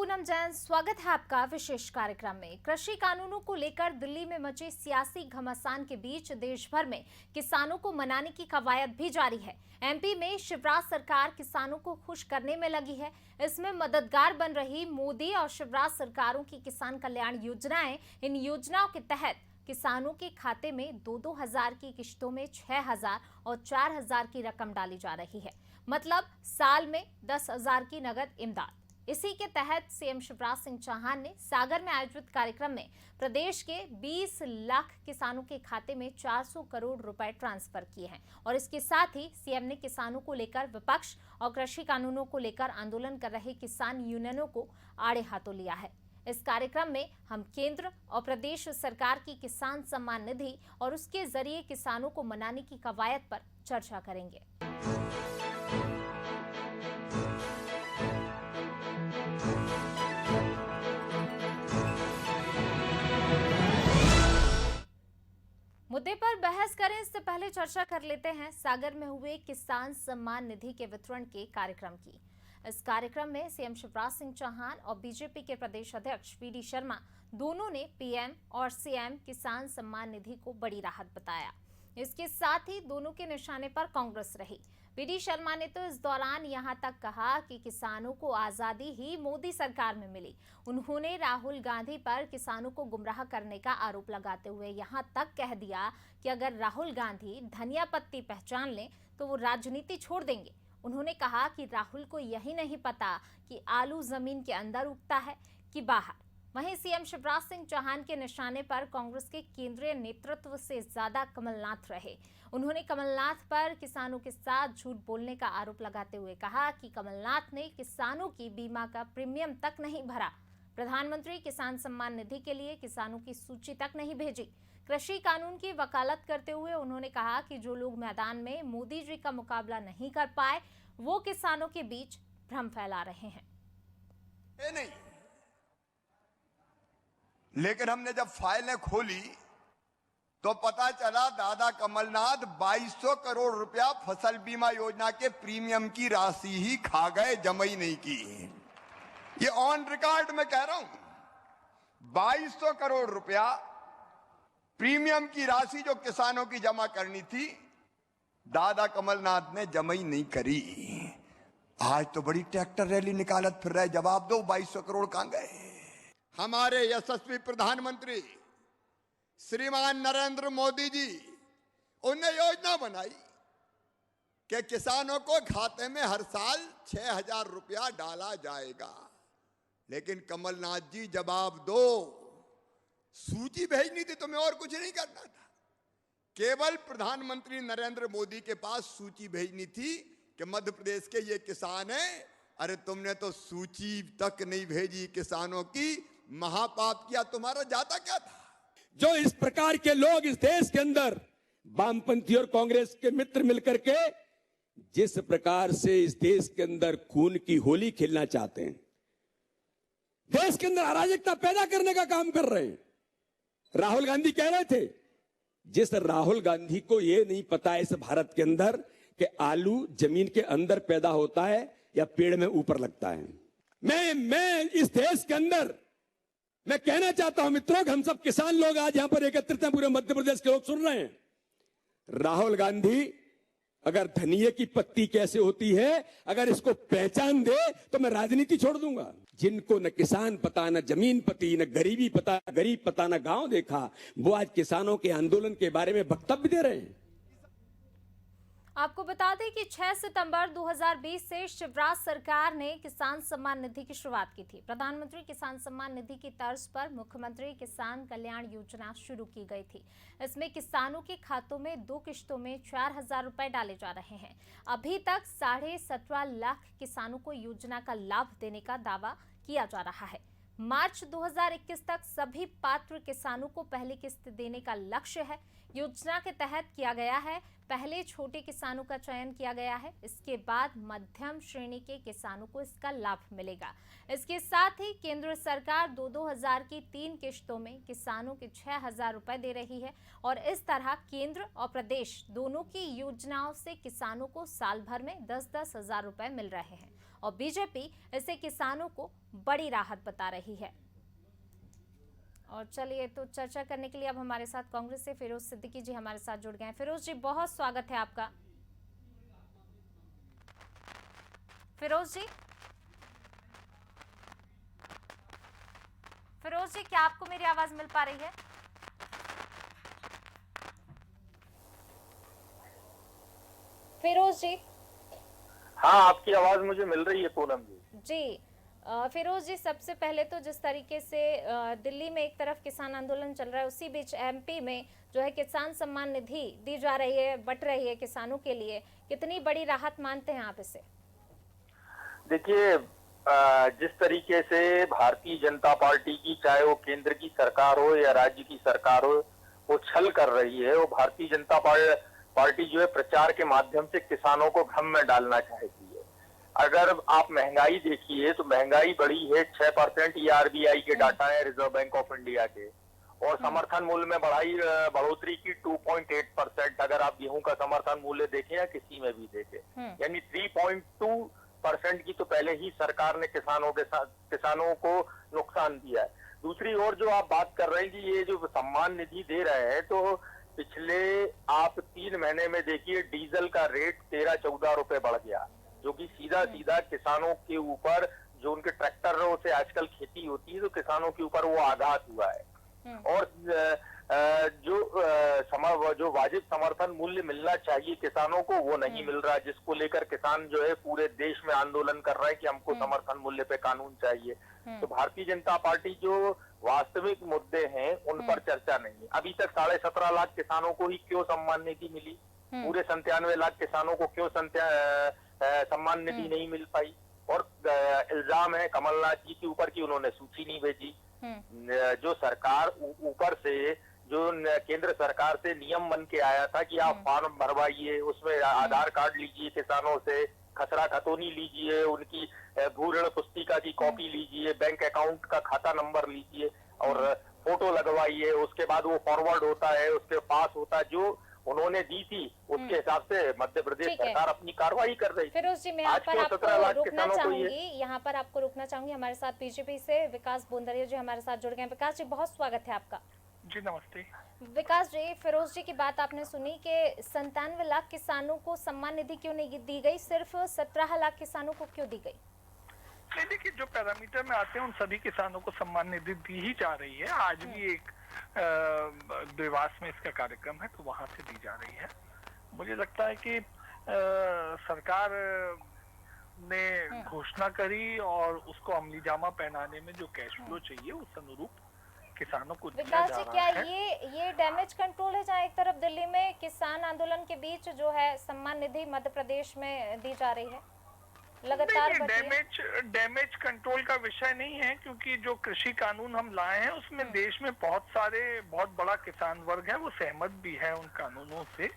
पूनम जैन, स्वागत है आपका विशेष कार्यक्रम में। कृषि कानूनों को लेकर दिल्ली में मचे सियासी घमासान के बीच देश भर में किसानों को मनाने की कवायद भी जारी है। एमपी में शिवराज सरकार किसानों को खुश करने में लगी है। इसमें मददगार बन रही मोदी और शिवराज सरकारों की किसान कल्याण योजनाएं, इन योजनाओं के तहत किसानों के खाते में 2-2 हजार की किश्तों में 6,000 और 4,000 की रकम डाली जा रही है। मतलब साल में 10,000 की नगद इमदाद। इसी के तहत सीएम शिवराज सिंह चौहान ने सागर में आयोजित कार्यक्रम में प्रदेश के 20 लाख किसानों के खाते में 400 करोड़ रुपए ट्रांसफर किए हैं। और इसके साथ ही सीएम ने किसानों को लेकर विपक्ष और कृषि कानूनों को लेकर आंदोलन कर रहे किसान यूनियनों को आड़े हाथों लिया है। इस कार्यक्रम में हम केंद्र और प्रदेश सरकार की किसान सम्मान निधि और उसके जरिए किसानों को मनाने की कवायद पर चर्चा करेंगे। मुद्दे पर बहस करें इससे पहले चर्चा कर लेते हैं सागर में हुए किसान सम्मान निधि के वितरण के कार्यक्रम की। इस कार्यक्रम में सीएम शिवराज सिंह चौहान और बीजेपी के प्रदेश अध्यक्ष वीडी शर्मा दोनों ने पीएम और सीएम किसान सम्मान निधि को बड़ी राहत बताया। इसके साथ ही दोनों के निशाने पर कांग्रेस रही। वीडी शर्मा ने तो इस दौरान यहां तक कहा कि किसानों को आजादी ही मोदी सरकार में मिली। उन्होंने राहुल गांधी पर किसानों को गुमराह करने का आरोप लगाते हुए यहां तक कह दिया कि अगर राहुल गांधी धनिया पत्ती पहचान लें तो वो राजनीति छोड़ देंगे। उन्होंने कहा कि राहुल को यही नहीं पता कि आलू जमीन के अंदर उगता है कि बाहर। वहीं सीएम शिवराज सिंह चौहान के निशाने पर कांग्रेस के केंद्रीय नेतृत्व से ज्यादा कमलनाथ रहे। उन्होंने कमलनाथ पर किसानों के साथ झूठ बोलने का आरोप लगाते हुए कहा कि कमलनाथ ने किसानों की बीमा का प्रीमियम तक नहीं भरा, प्रधानमंत्री किसान सम्मान निधि के लिए किसानों की सूची तक नहीं भेजी। कृषि कानून की वकालत करते हुए उन्होंने कहा कि जो लोग मैदान में मोदी जी का मुकाबला नहीं कर पाए वो किसानों के बीच भ्रम फैला रहे हैं। नहीं, लेकिन हमने जब फाइलें खोली तो पता चला दादा कमलनाथ 2200 करोड़ रुपया फसल बीमा योजना के प्रीमियम की राशि ही खा गए, जमा ही नहीं की। ये ऑन रिकॉर्ड में कह रहा हूं, 2200 करोड़ रुपया प्रीमियम की राशि जो किसानों की जमा करनी थी, दादा कमलनाथ ने जमा ही नहीं करी। आज तो बड़ी ट्रैक्टर रैली निकालत फिर रहे, जवाब दो 2200 करोड़ कहां गए। हमारे यशस्वी प्रधानमंत्री श्रीमान नरेंद्र मोदी जी, उन्हें योजना बनाई कि किसानों को खाते में हर साल 6,000 रुपया डाला जाएगा। लेकिन कमलनाथ जी जवाब दो, सूची भेजनी थी, तुम्हें और कुछ नहीं करना था। केवल प्रधानमंत्री नरेंद्र मोदी के पास सूची भेजनी थी कि मध्य प्रदेश के ये किसान हैं। अरे तुमने तो सूची तक नहीं भेजी किसानों की, महापाप किया। तुम्हारा जाता क्या था? जो इस प्रकार के लोग इस देश के अंदर वामपंथी और कांग्रेस के मित्र मिलकर के जिस प्रकार से इस देश के अंदर खून की होली खेलना चाहते हैं, देश के अंदर अराजकता पैदा करने का काम कर रहे हैं। राहुल गांधी कह रहे थे, जिस राहुल गांधी को यह नहीं पता है इस भारत के अंदर कि आलू जमीन के अंदर पैदा होता है या पेड़ में ऊपर लगता है। मैं इस देश के अंदर मैं कहना चाहता हूं मित्रों कि हम सब किसान लोग आज यहां पर एकत्रित हैं, पूरे मध्य प्रदेश के लोग सुन रहे हैं। राहुल गांधी अगर धनिये की पत्ती कैसे होती है अगर इसको पहचान दे तो मैं राजनीति छोड़ दूंगा। जिनको न किसान पता, न जमीन पती, न गरीबी पता, गरीब पता, न गांव देखा, वो आज किसानों के आंदोलन के बारे में वक्तव्य दे रहे हैं। आपको बता दें कि 6 सितंबर 2020 से शिवराज सरकार ने किसान सम्मान निधि की शुरुआत की थी। प्रधानमंत्री किसान सम्मान निधि की तर्ज पर मुख्यमंत्री किसान कल्याण योजना शुरू की गई थी। इसमें किसानों के खातों में 2 किश्तों में 4,000 रुपए डाले जा रहे हैं। अभी तक 17.5 लाख किसानों को योजना का लाभ देने का दावा किया जा रहा है। मार्च 2021 तक सभी पात्र किसानों को पहली किस्त देने का लक्ष्य है। योजना के तहत किया गया है। पहले छोटे किसानों का चयन किया गया है, इसके बाद मध्यम श्रेणी के किसानों को इसका लाभ मिलेगा। इसके साथ ही केंद्र सरकार 2-2 हजार की 3 किश्तों में किसानों के 6,000 रुपए दे रही है और इस तरह केंद्र और प्रदेश दोनों की योजनाओं से किसानों को साल भर में 10-10 हजार रुपए मिल रहे हैं और बीजेपी इसे किसानों को बड़ी राहत बता रही है। और चलिए, तो चर्चा करने के लिए अब हमारे साथ कांग्रेस से फिरोज सिद्दीकी जी हमारे साथ जुड़ गए हैं। फिरोज जी, बहुत स्वागत है आपका। फिरोज जी, क्या आपको मेरी आवाज मिल पा रही है? फिरोज जी? हाँ, आपकी आवाज मुझे मिल रही है पूनम जी। फिरोज जी, सबसे पहले तो जिस तरीके से दिल्ली में एक तरफ किसान आंदोलन चल रहा है, उसी बीच एमपी में जो है किसान सम्मान निधि दी जा रही है, बट रही है किसानों के लिए, कितनी बड़ी राहत मानते हैं आप इसे? देखिए, जिस तरीके से भारतीय जनता पार्टी की, चाहे वो केंद्र की सरकार हो या राज्य की सरकार हो, वो छल कर रही है। वो भारतीय जनता पार्टी जो है प्रचार के माध्यम से किसानों को भ्रम में डालना चाहती है। अगर आप महंगाई देखिए तो महंगाई बढ़ी है 6%, ये आरबीआई के डाटा है, रिजर्व बैंक ऑफ इंडिया के। और समर्थन मूल्य में बढ़ोतरी की 2.8%। अगर आप गेहूं का समर्थन मूल्य देखें या किसी में भी देखें, यानी 3.2% की तो पहले ही सरकार ने किसानों को नुकसान दिया है। दूसरी ओर जो आप बात कर रहे हैं कि ये जो सम्मान निधि दे रहे हैं, तो पिछले आप 3 महीने में देखिए डीजल का रेट 13-14 रुपए बढ़ गया, जो कि सीधा किसानों के ऊपर, जो उनके ट्रैक्टरों से आजकल खेती होती है, तो किसानों के ऊपर वो आघात हुआ है। और जो वाजिब समर्थन मूल्य मिलना चाहिए किसानों को, वो नहीं मिल रहा, जिसको लेकर किसान जो है पूरे देश में आंदोलन कर रहे हैं कि हमको समर्थन मूल्य पे कानून चाहिए। तो भारतीय जनता पार्टी जो वास्तविक मुद्दे हैं उन पर चर्चा नहीं है। अभी तक 17.5 लाख किसानों को ही क्यों सम्मान निधि मिली? पूरे 97 लाख किसानों को क्यों सम्मान निधि नहीं मिल पाई? और इल्जाम है कमलनाथ जी के ऊपर कि उन्होंने सूची नहीं भेजी। जो सरकार ऊपर से, जो केंद्र सरकार से नियम बन के आया था कि आप फॉर्म भरवाइए, उसमें आधार कार्ड लीजिए किसानों से, खसरा खतौनी लीजिए, उनकी भू ऋण पुस्तिका की कॉपी लीजिए, बैंक अकाउंट का खाता नंबर लीजिए और फोटो लगवाइए, उसके बाद वो फॉरवर्ड होता है, उसके पास होता है। जो उन्होंने दी थी उसके हिसाब से मध्य प्रदेश सरकार अपनी कार्रवाई कर रही है। फिरोज जी, मैं यहाँ पर आपको रोकना चाहूंगी। हमारे साथ बीजेपी से विकास बोंदरिया जी हमारे साथ जुड़ गए हैं। विकास जी, बहुत स्वागत है आपका। जी नमस्ते। विकास जी, फिरोज जी की बात आपने सुनी कि 97 लाख किसानों को सम्मान निधि क्यों नहीं दी गई, सिर्फ 17 लाख किसानों को क्यों दी गई? नहीं, देखिए, जो पैरामीटर में आते हैं उन सभी किसानों को सम्मान निधि दी ही जा रही है। आज भी एक देवास में इसका कार्यक्रम है, तो वहां से दी जा रही है। मुझे लगता है कि सरकार ने घोषणा करी और उसको अमली जामा पहनाने में जो कैश फ्लो चाहिए उस अनुरूप किसानों को दिया जा रहा है। क्या ये डैमेज कंट्रोल है, जहाँ एक तरफ दिल्ली में किसान आंदोलन के बीच जो है सम्मान निधि मध्य प्रदेश में दी जा रही है लगातार? डैमेज कंट्रोल का विषय नहीं है, क्योंकि जो कृषि कानून हम लाए हैं उसमें देश में बहुत बड़ा किसान वर्ग है, वो सहमत भी है उन कानूनों से,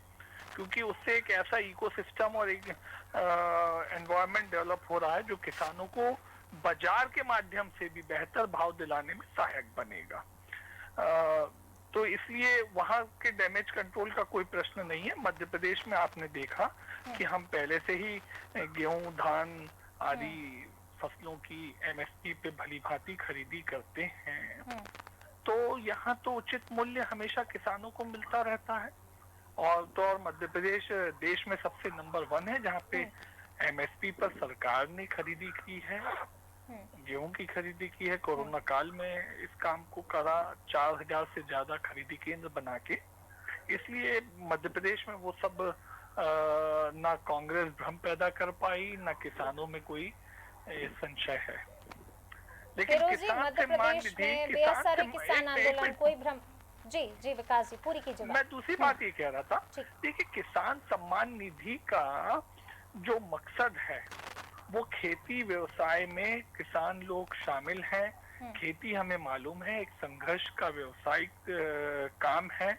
क्योंकि उससे एक ऐसा इकोसिस्टम और एक एनवायरनमेंट डेवलप हो रहा है जो किसानों को बाजार के माध्यम से भी बेहतर भाव दिलाने में सहायक बनेगा। तो इसलिए वहां के डैमेज कंट्रोल का कोई प्रश्न नहीं है। मध्य प्रदेश में आपने देखा कि हम पहले से ही गेहूं, धान आदि फसलों की एमएसपी पे भली भांति खरीदी करते हैं, तो यहाँ तो उचित मूल्य हमेशा किसानों को मिलता रहता है। और मध्य प्रदेश देश में सबसे नंबर 1 है जहाँ पे एमएसपी पर सरकार ने खरीदी की है, गेहूं की खरीदी की है। कोरोना काल में इस काम को करा, 4000 से ज्यादा खरीदी केंद्र बना के। इसलिए मध्य प्रदेश में वो सब ना कांग्रेस भ्रम पैदा कर पाई, ना किसानों में कोई संशय है। लेकिन मध्य प्रदेश में बेहद सारे किसान आंदोलन, कोई भ्रम। जी विकास जी, पूरी कीजिए। मैं दूसरी बात ये कह रहा था, देखिए, किसान सम्मान निधि का जो मकसद है वो खेती व्यवसाय में किसान लोग शामिल हैं। खेती हमें मालूम है एक संघर्ष का व्यवसायिक काम है,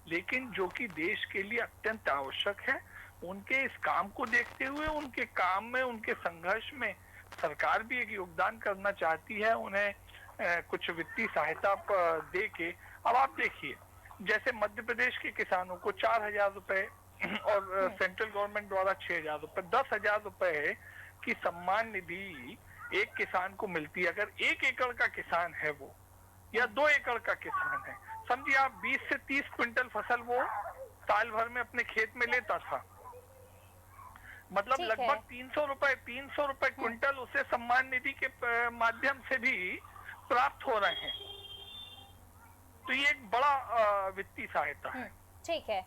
लेकिन जो कि देश के लिए अत्यंत आवश्यक है। उनके इस काम को देखते हुए उनके काम में, उनके संघर्ष में सरकार भी एक योगदान करना चाहती है, उन्हें कुछ वित्तीय सहायता दे के। अब आप देखिए, जैसे मध्य प्रदेश के किसानों को 4,000 रुपए और सेंट्रल गवर्नमेंट द्वारा 6,000 रुपए, 10,000 रुपए की सम्मान निधि एक किसान को मिलती है। अगर 1 एकड़ का किसान है वो, या 2 एकड़ का किसान है, समझिए आप 20 से 30 क्विंटल फसल वो साल भर में अपने खेत में लेता था, मतलब लगभग 300 रुपए क्विंटल उसे सम्मान निधि के माध्यम से भी प्राप्त हो रहे हैं। तो ये एक बड़ा वित्तीय सहायता है। ठीक है,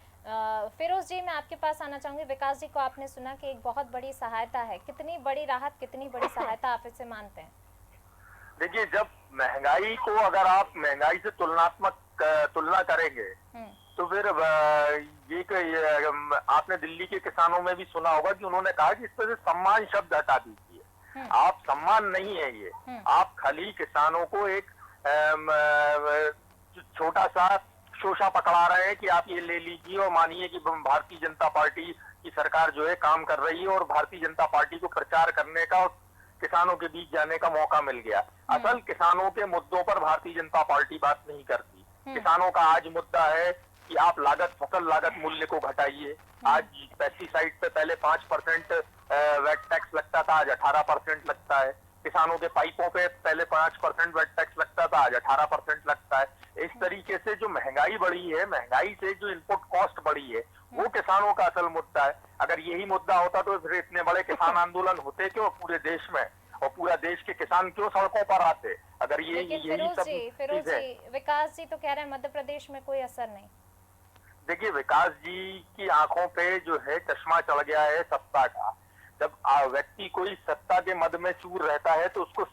फिरोज जी मैं आपके पास आना चाहूंगी। विकास जी को आपने सुना कि एक बहुत बड़ी सहायता है, कितनी बड़ी राहत, कितनी बड़ी सहायता आप इसे मानते हैं? देखिए, जब महंगाई को अगर आप महंगाई से तुलना करेंगे तो फिर ये आपने दिल्ली के किसानों में भी सुना होगा कि उन्होंने कहा कि इस पर से सम्मान शब्द हटा दीजिए। आप सम्मान नहीं है ये, आप खाली किसानों को एक छोटा सा शोषा पकड़ा रहे हैं कि आप ये ले लीजिए और मानिए कि भारतीय जनता पार्टी की सरकार जो है काम कर रही है, और भारतीय जनता पार्टी को प्रचार करने का और किसानों के बीच जाने का मौका मिल गया। असल किसानों के मुद्दों पर भारतीय जनता पार्टी बात नहीं करती। किसानों का आज मुद्दा है कि आप फसल लागत मूल्य को घटाइए। आज पेस्टिसाइड पे पहले 5% वेट टैक्स लगता था, आज 18% लगता है। किसानों के पाइपों पे पहले 5% वेट टैक्स लगता था, आज 18% लगता है। इस तरीके से जो महंगाई बढ़ी है, महंगाई से जो इनपुट कॉस्ट बढ़ी है, वो किसानों का असल मुद्दा है। अगर यही मुद्दा होता तो फिर इतने बड़े किसान आंदोलन होते क्यों पूरे देश में, और पूरा देश के किसान क्यों सड़कों पर आते? अगर ये फिरोज जी, विकास जी तो कह रहे हैं मध्य प्रदेश में कोई असर नहीं। देखिए, विकास जी की आंखों पे जो है चश्मा चढ़ गया है सत्ता का। जब व्यक्ति कोई सत्ता के मद में चूर रहता है तो उसको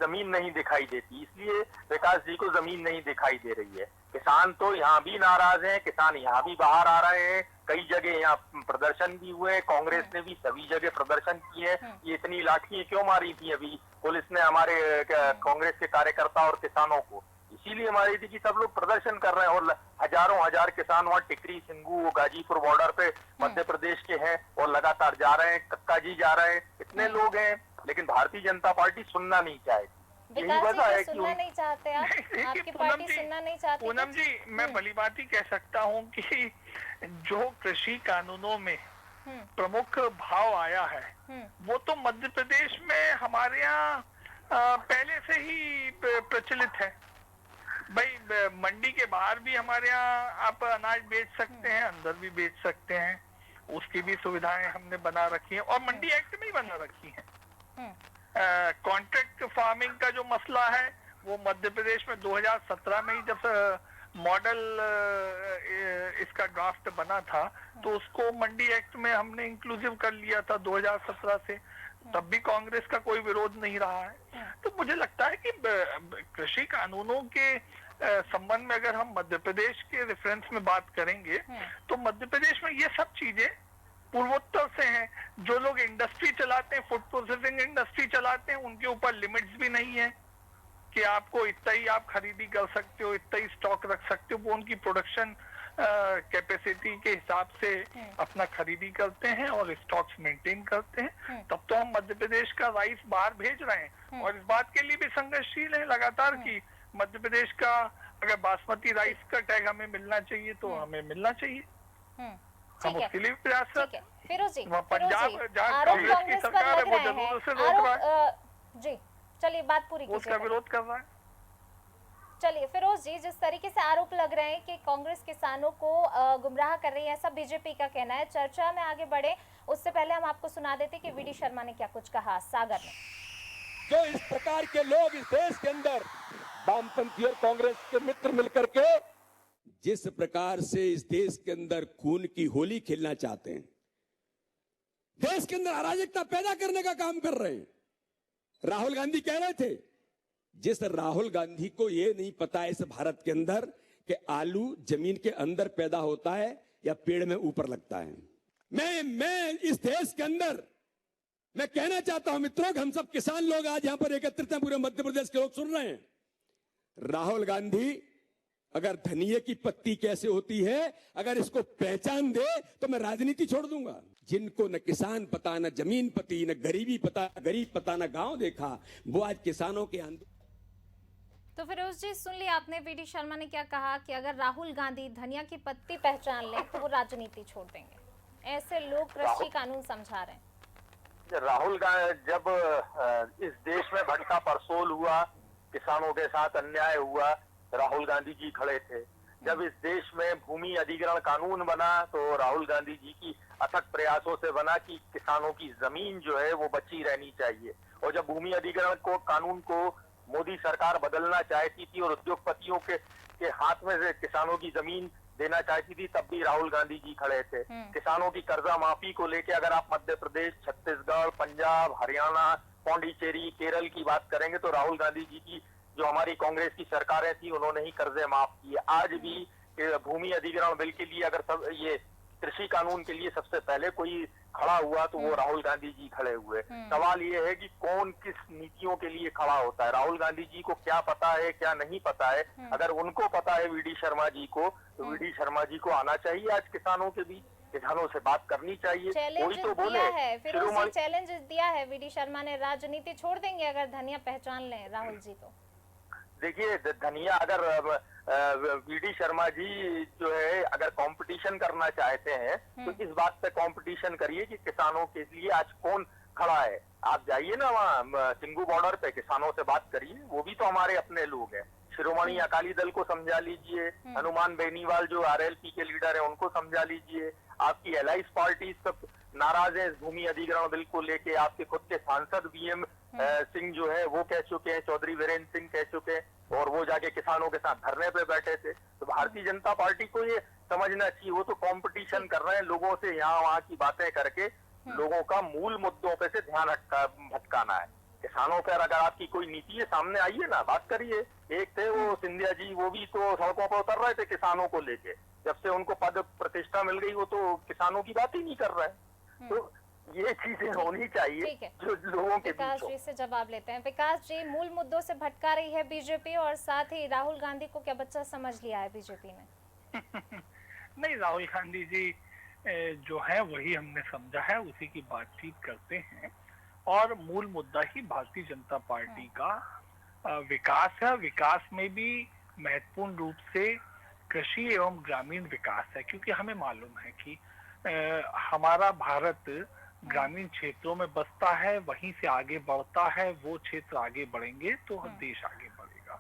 जमीन नहीं दिखाई देती, इसलिए विकास जी को जमीन नहीं दिखाई दे रही है। किसान तो यहाँ भी नाराज हैं, किसान यहाँ भी बाहर आ रहे हैं, कई जगह यहाँ प्रदर्शन भी हुए, कांग्रेस ने भी सभी जगह प्रदर्शन किए। ये इतनी लाठियां क्यों मारी थी अभी पुलिस ने हमारे कांग्रेस के कार्यकर्ता और किसानों को? इसीलिए मारी थी कि सब लोग प्रदर्शन कर रहे हैं, और हजारों हजार किसान वहाँ टिकरी, सिंगू, गाजीपुर बॉर्डर पे मध्य प्रदेश के हैं और लगातार जा रहे हैं। कक्का जी जा रहे हैं, इतने लोग हैं, लेकिन भारतीय जनता पार्टी सुनना नहीं चाहती। यही वजह है कि सुनना नहीं चाहते आप, आपकी पार्टी सुनना नहीं चाहती। पूनम जी, मैं भली बात ही कह सकता हूँ कि जो कृषि कानूनों में प्रमुख भाव आया है, वो तो मध्य प्रदेश में हमारे यहाँ पहले से ही प्रचलित है। भाई, मंडी के बाहर भी हमारे यहाँ आप अनाज बेच सकते हैं, अंदर भी बेच सकते हैं, उसकी भी सुविधाएं हमने बना रखी हैं, और मंडी एक्ट में ही बना रखी हैं। कॉन्ट्रैक्ट फार्मिंग का जो मसला है वो मध्य प्रदेश में 2017 में ही जब मॉडल इसका ड्राफ्ट बना था तो उसको मंडी एक्ट में हमने इंक्लूसिव कर लिया था 2017 से। तब भी कांग्रेस का कोई विरोध नहीं रहा है। तो मुझे लगता है कि कृषि कानूनों के संबंध में अगर हम मध्य प्रदेश के रेफरेंस में बात करेंगे तो मध्य प्रदेश में ये सब चीजें पूर्वोत्तर से हैं। जो लोग इंडस्ट्री चलाते हैं, फूड प्रोसेसिंग इंडस्ट्री चलाते हैं, उनके ऊपर लिमिट्स भी नहीं है कि आपको इतना ही आप खरीदी कर सकते हो, इतना ही स्टॉक रख सकते हो। वो उनकी प्रोडक्शन कैपेसिटी के हिसाब से अपना खरीदी करते हैं और स्टॉक्स मेंटेन करते हैं। तब तो हम मध्य प्रदेश का राइस बाहर भेज रहे हैं और इस बात के लिए भी संघर्षशील है लगातार कि मध्य प्रदेश का अगर बासमती राइस का टैग हमें मिलना चाहिए तो हमें मिलना चाहिए। हम उसके लिए प्रयास करते हैं। फिरोज जी, पंजाब जहाँ कांग्रेस की सरकार है वो जरूर उसे रोक रहा है। जी चलिए बात पूरी कीजिए। उसका विरोध कर रहा है। चलिए फिरोज जी, जिस तरीके से आरोप लग रहे हैं कि कांग्रेस किसानों को गुमराह कर रही है, ऐसा बीजेपी का कहना है। चर्चा में आगे बढ़े उससे पहले हम आपको सुना देते कि वीडी शर्मा ने क्या कुछ कहा सागर में। जो इस प्रकार के लोग इस देश के अंदर वामपंथी और कांग्रेस के मित्र मिलकर के जिस प्रकार से इस देश के अंदर खून की होली खेलना चाहते हैं, देश के अंदर अराजकता पैदा करने का काम कर रहे हैं। राहुल गांधी कह रहे थे, जिस राहुल गांधी को यह नहीं पता है इस भारत के अंदर कि आलू जमीन के अंदर पैदा होता है या पेड़ में ऊपर लगता है। मैं इस देश के अंदर मैं कहना चाहता हूं मित्रों, हम सब किसान लोग आज यहां पर एकत्रित हैं, पूरे मध्य प्रदेश के लोग सुन रहे हैं। राहुल गांधी अगर धनिये की पत्ती कैसे होती है, अगर इसको पहचान दे तो मैं राजनीति छोड़ दूंगा। जिनको न किसान पता, न जमीन पती, न गरीबी पता, गरीब पता, न गांव देखा, वो आज किसानों के आंदोलन। तो फिरोज जी, सुन लिया आपने वीडी शर्मा ने क्या कहा कि अगर राहुल गांधी धनिया की पत्ती पहचान ले तो वो राजनीति छोड़ देंगे। ऐसे लोग कृषि कानून समझा रहे हैं। राहुल गांधी जब इस देश में भटका परसोल हुआ, किसानों के साथ अन्याय हुआ, राहुल गांधी जी खड़े थे। जब इस देश में भूमि अधिग्रहण कानून बना तो राहुल गांधी जी की अथक प्रयासों से बना कि किसानों की जमीन जो है वो बची रहनी चाहिए। और जब भूमि अधिग्रहण को कानून को मोदी सरकार बदलना चाहती थी और उद्योगपतियों के हाथ में से किसानों की जमीन देना चाहती थी, तब भी राहुल गांधी जी खड़े थे। किसानों की कर्जा माफी को लेकर अगर आप मध्य प्रदेश, छत्तीसगढ़, पंजाब, हरियाणा, पौंडीचेरी, केरल की बात करेंगे तो राहुल गांधी जी की जो हमारी कांग्रेस की सरकारें थी उन्होंने ही कर्जे माफ किए। आज भी भूमि अधिग्रहण बिल के लिए अगर सब ये कृषि कानून के लिए सबसे पहले कोई खड़ा हुआ तो वो राहुल गांधी जी खड़े हुए। सवाल ये है कि कौन किस नीतियों के लिए खड़ा होता है। राहुल गांधी जी को क्या पता है, क्या नहीं पता है। अगर उनको पता है वीडी शर्मा जी को, तो वीडी शर्मा जी को आना चाहिए आज किसानों के बीच, किसानों से बात करनी चाहिए। चैलेंज तो दिया है, फिर चैलेंज दिया है वीडी शर्मा ने, राजनीति छोड़ देंगे अगर धनिया पहचान ले राहुल जी तो। देखिए, धनिया अगर वीडी शर्मा जी जो है अगर कंपटीशन करना चाहते हैं तो इस बात पे कंपटीशन करिए कि किसानों के लिए आज कौन खड़ा है। आप जाइए ना वहाँ सिंगू बॉर्डर पे, किसानों से बात करिए, वो भी तो हमारे अपने लोग हैं। शिरोमणि अकाली दल को समझा लीजिए, हनुमान बेनीवाल जो आरएलपी के लीडर है उनको समझा लीजिए। आपकी एलाइज पार्टी सब नाराज है इस भूमि अधिग्रहण बिल को लेके। आपके खुद के सांसद वीएम सिंह जो है वो कह चुके हैं, चौधरी वीरेंद्र सिंह कह चुके हैं, और वो जाके किसानों के साथ धरने पे बैठे थे। तो भारतीय जनता पार्टी को ये समझना चाहिए, वो तो कंपटीशन कर रहे हैं लोगों से, यहाँ वहाँ की बातें करके लोगों का मूल मुद्दों पे से ध्यान भटकाना है। किसानों पर अगर आपकी कोई नीति है सामने आइए ना, बात करिए। एक थे वो सिंधिया जी, वो भी तो सड़कों पर उतर रहे थे किसानों को लेके। जब से उनको पद प्रतिष्ठा मिल गई वो तो किसानों की बात ही नहीं कर रहे हैं। तो ये चीजें होनी चाहिए जो लोगों के बीच हो। विकास जी से जवाब लेते हैं। विकास जी, मूल मुद्दों से भटका रही है बीजेपी, और साथ ही राहुल गांधी को क्या बच्चा समझ लिया है बीजेपी ने? नहीं, राहुल गांधी जी जो है वही हमने समझा है, उसी की बातचीत करते हैं। और मूल मुद्दा ही भारतीय जनता पार्टी का विकास है। विकास में भी महत्वपूर्ण रूप से कृषि एवं ग्रामीण विकास है, क्योंकि हमें मालूम है कि हमारा भारत ग्रामीण क्षेत्रों में बसता है, वहीं से आगे बढ़ता है। वो क्षेत्र आगे बढ़ेंगे तो देश आगे बढ़ेगा।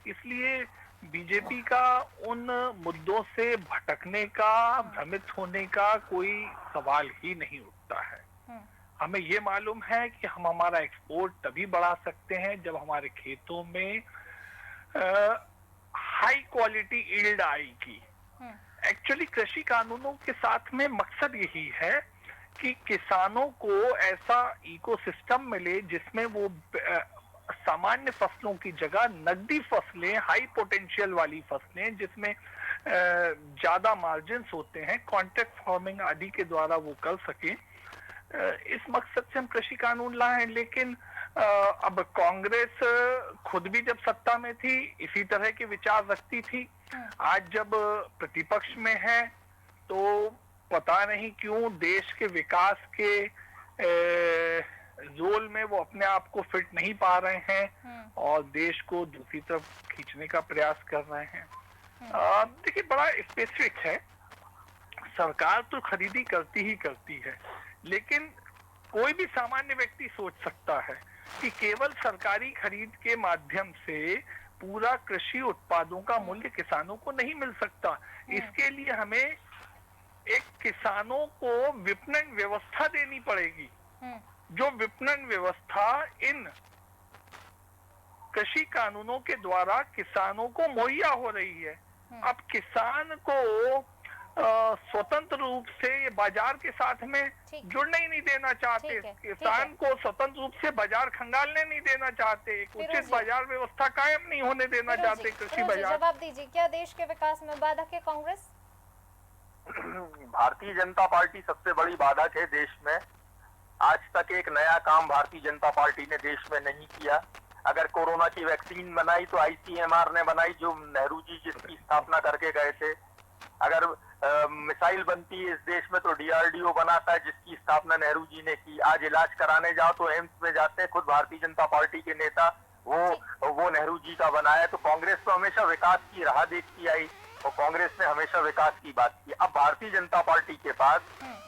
इसलिए बीजेपी का उन मुद्दों से भटकने का, भ्रमित होने का कोई सवाल ही नहीं उठता है। हमें ये मालूम है कि हम हमारा एक्सपोर्ट तभी बढ़ा सकते हैं जब हमारे खेतों में हाई क्वालिटी यील्ड आएगी। एक्चुअली कृषि कानूनों के साथ में मकसद यही है कि किसानों को ऐसा इकोसिस्टम मिले जिसमें वो सामान्य फसलों की जगह नकदी फसलें, हाई पोटेंशियल वाली फसलें जिसमें ज्यादा मार्जिन्स होते हैं, कॉन्ट्रैक्ट फार्मिंग आदि के द्वारा वो कर सके। इस मकसद से हम कृषि कानून लाए। लेकिन अब कांग्रेस खुद भी जब सत्ता में थी इसी तरह के विचार रखती थी। आज जब प्रतिपक्ष में है तो पता नहीं क्यों देश के विकास के रोल में वो अपने आप को फिट नहीं पा रहे हैं और देश को दूसरी तरफ खींचने का प्रयास कर रहे हैं। देखिए, बड़ा स्पेसिफिक है। सरकार तो खरीदी करती ही करती है, लेकिन कोई भी सामान्य व्यक्ति सोच सकता है कि केवल सरकारी खरीद के माध्यम से पूरा कृषि उत्पादों का मूल्य किसानों को नहीं मिल सकता। इसके लिए हमें एक किसानों को विपणन व्यवस्था देनी पड़ेगी, जो विपणन व्यवस्था इन कृषि कानूनों के द्वारा किसानों को मुहैया हो रही है। अब किसान को स्वतंत्र रूप से ये बाजार के साथ में जुड़ने ही नहीं देना चाहते। किसान को स्वतंत्र रूप से बाजार खंगालने नहीं देना चाहते, उचित बाजार व्यवस्था कायम नहीं होने देना चाहते कृषि बाजार। जवाब दीजिए, क्या देश के विकास में बाधक है कांग्रेस? भारतीय जनता पार्टी सबसे बड़ी बाधक है देश में। आज तक एक नया काम भारतीय जनता पार्टी ने देश में नहीं किया। अगर कोरोना की वैक्सीन बनाई तो ICMR ने बनाई, जो नेहरू जी जिसकी स्थापना करके गए थे। अगर मिसाइल बनती है इस देश में तो DRDO बनाता है, जिसकी स्थापना नेहरू जी ने की। आज इलाज कराने जाओ तो एम्स में जाते हैं खुद भारतीय जनता पार्टी के नेता, वो नेहरू जी का बनाया। तो कांग्रेस तो हमेशा विकास की राह देखती आई और कांग्रेस ने हमेशा विकास की बात की। अब भारतीय जनता पार्टी के पास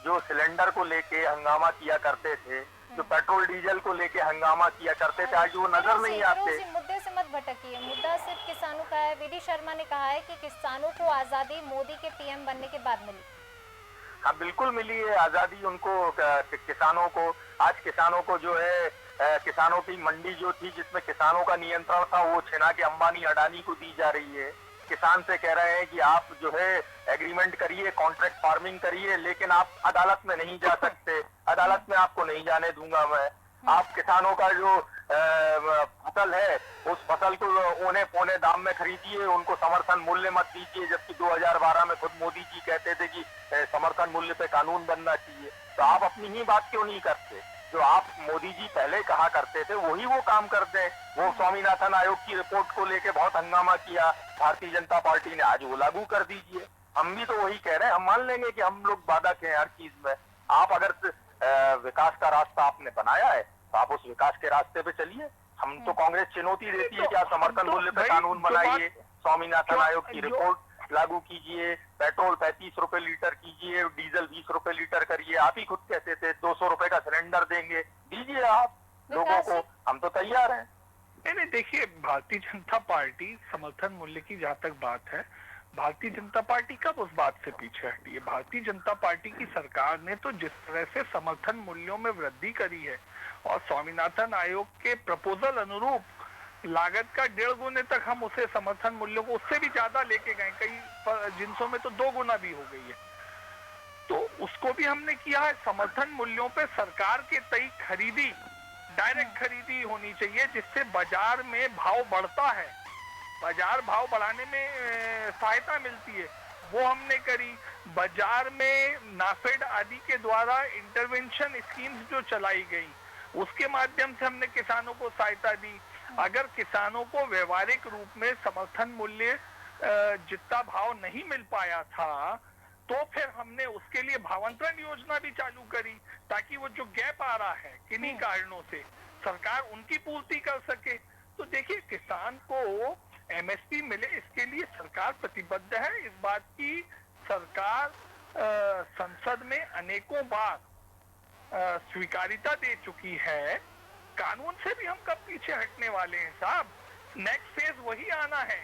जो सिलेंडर को लेके हंगामा किया करते थे, जो पेट्रोल डीजल को लेके हंगामा किया करते थे, आज वो नजर नहीं आते। मुद्दे से मत भटकिए, मुद्दा सिर्फ किसानों का है। VD शर्मा ने कहा है कि किसानों को आजादी मोदी के PM बनने के बाद मिली। हाँ, बिल्कुल मिली है आजादी उनको, किसानों को। आज किसानों को जो है, किसानों की मंडी जो थी जिसमें किसानों का नियंत्रण था, वो छिना के अंबानी अडानी को दी जा रही है। किसान से कह रहे हैं कि आप जो है एग्रीमेंट करिए, कॉन्ट्रैक्ट फार्मिंग करिए, लेकिन आप अदालत में नहीं जा सकते, अदालत में आपको नहीं जाने दूंगा मैं। आप किसानों का जो फसल है उस फसल को औने पौने दाम में खरीदिए, उनको समर्थन मूल्य मत दीजिए, जबकि 2012 में खुद मोदी जी कहते थे कि समर्थन मूल्य पे कानून बनना चाहिए। तो आप अपनी ही बात क्यों नहीं करते? जो आप मोदी जी पहले कहा करते थे वही वो काम करते हैं। वो स्वामीनाथन आयोग की रिपोर्ट को लेके बहुत हंगामा किया भारतीय जनता पार्टी ने, आज वो लागू कर दीजिए। हम भी तो वही कह रहे हैं, हम मान लेंगे कि हम लोग बाधक हैं हर चीज में। आप अगर विकास का रास्ता आपने बनाया है तो आप उस विकास के रास्ते पे चलिए। हम तो कांग्रेस चुनौती देती है कि आप समर्थन मूल्य पे कानून बनाइए, स्वामीनाथन आयोग की रिपोर्ट लागू कीजिए, पेट्रोल 35 रुपए लीटर कीजिए, डीजल 20 रुपए लीटर करिए। आप ही खुद कहते थे 200 रुपए का सिलेंडर देंगे, दीजिए आप लोगों को, हम तो तैयार हैं। नहीं, देखिए, भारतीय जनता पार्टी समर्थन मूल्य की जहाँ तक बात है, भारतीय जनता पार्टी कब उस बात से पीछे हटी है? भारतीय जनता पार्टी की सरकार ने तो जिस तरह से समर्थन मूल्यों में वृद्धि करी है और स्वामीनाथन आयोग के प्रपोजल अनुरूप लागत का 1.5 गुने तक हम उसे समर्थन मूल्यों को उससे भी ज्यादा लेके गए, कई जिनसों में तो 2 गुना भी हो गई है। तो उसको भी हमने किया है। समर्थन मूल्यों पे सरकार के तय खरीदी, डायरेक्ट खरीदी होनी चाहिए, जिससे बाजार में भाव बढ़ता है, बाजार भाव बढ़ाने में सहायता मिलती है, वो हमने करी। बाजार में नाफेड आदि के द्वारा इंटरवेंशन स्कीम्स जो चलाई गई, उसके माध्यम से हमने किसानों को सहायता दी। अगर किसानों को व्यवहारिक रूप में समर्थन मूल्य जितना भाव नहीं मिल पाया था, तो फिर हमने उसके लिए भावांतरण योजना भी चालू करी, ताकि वो जो गैप आ रहा है किन्हीं कारणों से, सरकार उनकी पूर्ति कर सके। तो देखिए, किसान को MSP मिले, इसके लिए सरकार प्रतिबद्ध है। इस बात की सरकार संसद में अनेकों बार स्वीकारिता दे चुकी है। कानून से भी हम कब पीछे हटने वाले हैं साहब? नेक्स्ट फेज वही आना है।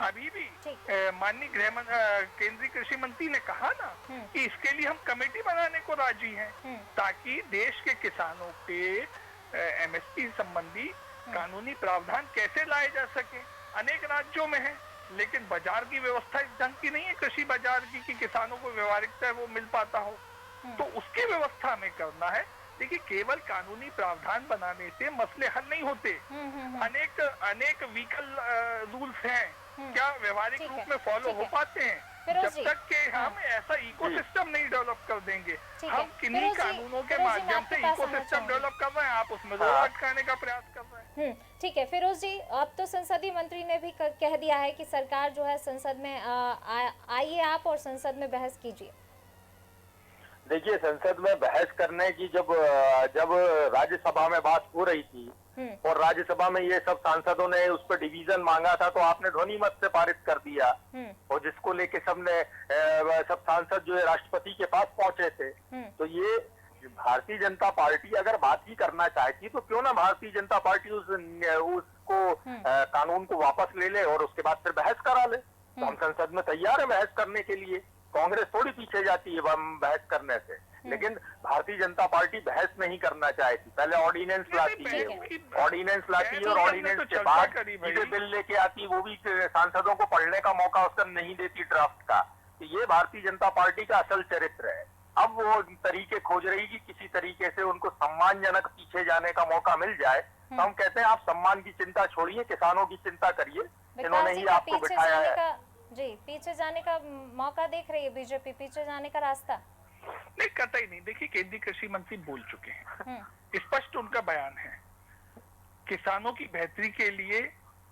अभी भी माननीय केंद्रीय कृषि मंत्री ने कहा ना कि इसके लिए हम कमेटी बनाने को राजी हैं, ताकि देश के किसानों के MSP संबंधी कानूनी प्रावधान कैसे लाए जा सके। अनेक राज्यों में है, लेकिन बाजार की व्यवस्था इस ढंग की नहीं है कृषि बाजार की कि किसानों को व्यवहारिकता वो मिल पाता हो। तो उसकी व्यवस्था में करना है। देखिए, केवल कानूनी प्रावधान बनाने से मसले हल नहीं होते। अनेक व्हीकल रूल्स हैं, क्या व्यवहारिक रूप में फॉलो हो पाते हैं? जब तक के हम ऐसा इकोसिस्टम नहीं डेवलप कर देंगे, हम किन्हीं कानूनों के माध्यम से इकोसिस्टम डेवलप कर रहे हैं, आप उसमें जोर अटकाने का प्रयास कर रहे हैं। ठीक है फिरोज जी, अब तो संसदीय मंत्री ने भी कह दिया है कि सरकार जो है संसद में आइए आप और संसद में बहस कीजिए। देखिए, संसद में बहस करने की जब राज्यसभा में बात हो रही थी और राज्यसभा में ये सब सांसदों ने उस पर डिवीजन मांगा था, तो आपने ध्वनि मत से पारित कर दिया, और जिसको लेके सब सांसद जो है राष्ट्रपति के पास पहुंचे थे। तो ये भारतीय जनता पार्टी अगर बात ही करना चाहती तो क्यों ना भारतीय जनता पार्टी उसको कानून को वापस ले ले और उसके बाद फिर बहस करा ले। तो हम संसद में तैयार है बहस करने के लिए। कांग्रेस थोड़ी पीछे जाती है बहस करने से, लेकिन भारतीय जनता पार्टी बहस नहीं करना चाहती। पहले ऑर्डिनेंस लाती है, ऑर्डिनेंस लाती है और ऑर्डिनेंस के बाद सीधे बिल लेके आती, वो भी सांसदों को पढ़ने का मौका उसका नहीं देती ड्राफ्ट का। तो ये भारतीय जनता पार्टी का असल चरित्र है। अब वो तरीके खोज रही कि किसी तरीके से उनको सम्मानजनक पीछे जाने का मौका मिल जाए। तो हम कहते हैं आप सम्मान की चिंता छोड़िए, किसानों की चिंता करिए। इन्होंने ही आपको बिठाया है। जी, पीछे जाने का मौका देख रही है बीजेपी, पीछे जाने का रास्ता नहीं, कतई नहीं। देखिए, केंद्रीय कृषि मंत्री बोल चुके हैं, स्पष्ट उनका बयान है किसानों की बेहतरी के लिए,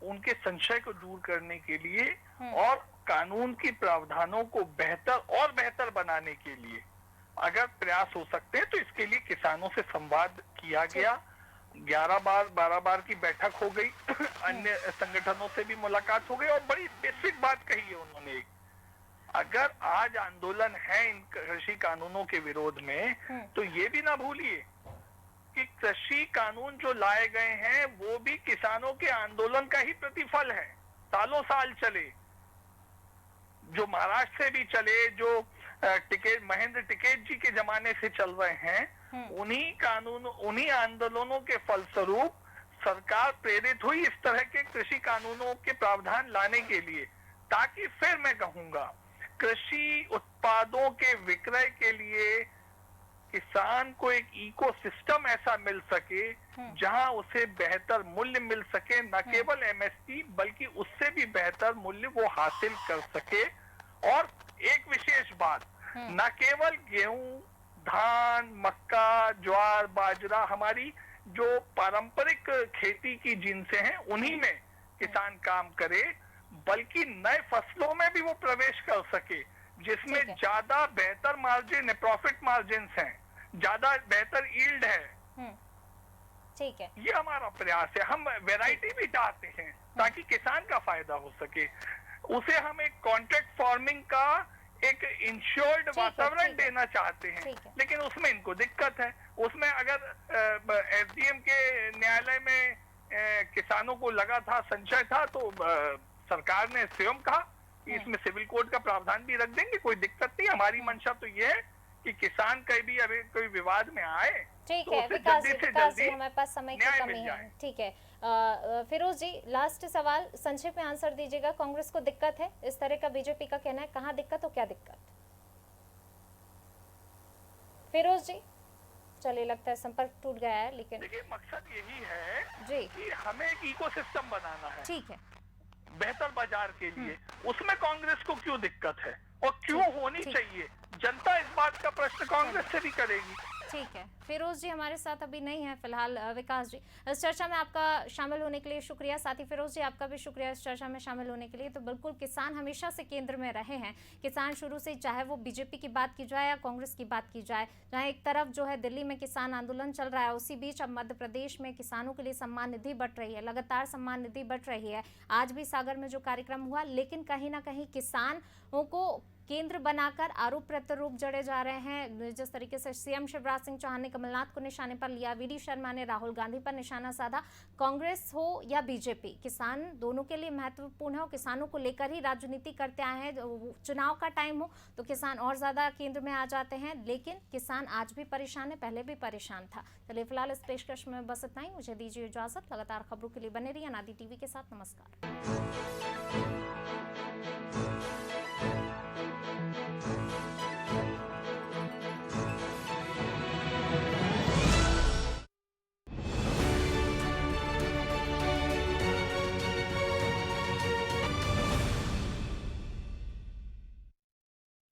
उनके संशय को दूर करने के लिए और कानून की प्रावधानों को बेहतर और बेहतर बनाने के लिए अगर प्रयास हो सकते हैं तो इसके लिए किसानों से संवाद किया गया। 11 बार 12 बार की बैठक हो गई, अन्य संगठनों से भी मुलाकात हो गई और बड़ी बेसिक बात कही है उन्होंने एक, अगर आज आंदोलन है इन कृषि कानूनों के विरोध में तो ये भी ना भूलिए कि कृषि कानून जो लाए गए हैं वो भी किसानों के आंदोलन का ही प्रतिफल है। सालों साल चले, जो महाराष्ट्र से भी चले, जो महेंद्र टिकैत जी के जमाने से चल रहे हैं, उन्हीं कानून, उन्हीं आंदोलनों के फलस्वरूप सरकार प्रेरित हुई इस तरह के कृषि कानूनों के प्रावधान लाने के लिए, ताकि फिर मैं कहूंगा कृषि उत्पादों के विक्रय के लिए किसान को एक इकोसिस्टम ऐसा मिल सके जहां उसे बेहतर मूल्य मिल सके, न केवल एमएसपी बल्कि उससे भी बेहतर मूल्य वो हासिल कर सके। और एक विशेष बात, न केवल गेहूं, धान, मक्का, ज्वार, बाजरा, हमारी जो पारंपरिक खेती की जिनसे हैं उन्हीं में किसान काम करे, बल्कि नए फसलों में भी वो प्रवेश कर सके जिसमें ज्यादा बेहतर मार्जिन है, प्रॉफिट मार्जिन हैं, ज्यादा बेहतर यील्ड है। ठीक है, ये हमारा प्रयास है। हम वैरायटी भी चाहते हैं ताकि किसान का फायदा हो सके। उसे हम एक कॉन्ट्रैक्ट फार्मिंग का एक इंश्योर्ड वातावरण देना चाहते हैं, लेकिन उसमें इनको दिक्कत है। उसमें अगर एसडीएम के न्यायालय में किसानों को लगा था, संशय था, तो सरकार ने स्वयं कहा कि इसमें सिविल कोड का प्रावधान भी रख देंगे, कोई दिक्कत नहीं। हमारी मंशा तो ये है कि किसान कहीं भी अभी कोई विवाद में आए, ठीक तो है, उसे विकास जल्दी से जी, जल्दी हमारे पास समय की न्याय कमी मिल है। जाए। ठीक है, फिरोज जी, लास्ट सवाल संक्षेप में आंसर दीजिएगा। कांग्रेस को दिक्कत है इस तरह का, बीजेपी का कहना है, कहाँ दिक्कत और क्या दिक्कत? फिरोज जी, चलिए लगता है संपर्क टूट गया है, लेकिन देखिए मकसद यही है जी कि हमें एक इकोसिस्टम बनाना है ठीक है, बेहतर बाजार के लिए। उसमें कांग्रेस को क्यों दिक्कत है और क्यों होनी चाहिए? जनता इस बात का प्रश्न कांग्रेस से भी करेगी। ठीक है। फिरोज जी हमारे साथ अभी नहीं है फिलहाल। विकास जी, इस चर्चा में आपका शामिल होने के लिए शुक्रिया। साथ ही फिरोज जी, आपका भी शुक्रिया इस चर्चा में शामिल होने के लिए। तो बिल्कुल किसान हमेशा से केंद्र में रहे हैं। किसान शुरू से, चाहे वो बीजेपी की बात की जाए या कांग्रेस की बात की जाए, जहाँ एक तरफ जो है दिल्ली में किसान आंदोलन चल रहा है, उसी बीच अब मध्य प्रदेश में किसानों के लिए सम्मान निधि बंट रही है, लगातार सम्मान निधि बंट रही है। आज भी सागर में जो कार्यक्रम हुआ, लेकिन कहीं ना कहीं किसानों को केंद्र बनाकर आरोप प्रत्यारोप जड़े जा रहे हैं। जिस तरीके से सीएम शिवराज सिंह चौहान ने कमलनाथ को निशाने पर लिया, वीडी शर्मा ने राहुल गांधी पर निशाना साधा। कांग्रेस हो या बीजेपी, किसान दोनों के लिए महत्वपूर्ण है और किसानों को लेकर ही राजनीति करते आए हैं। चुनाव का टाइम हो तो किसान और ज्यादा केंद्र में आ जाते हैं, लेकिन किसान आज भी परेशान है, पहले भी परेशान था। चलिए फिलहाल इस पेशकश में बस इतना ही। मुझे दीजिए इजाजत। लगातार खबरों के लिए बने रहिए अनादि टीवी के साथ। नमस्कार।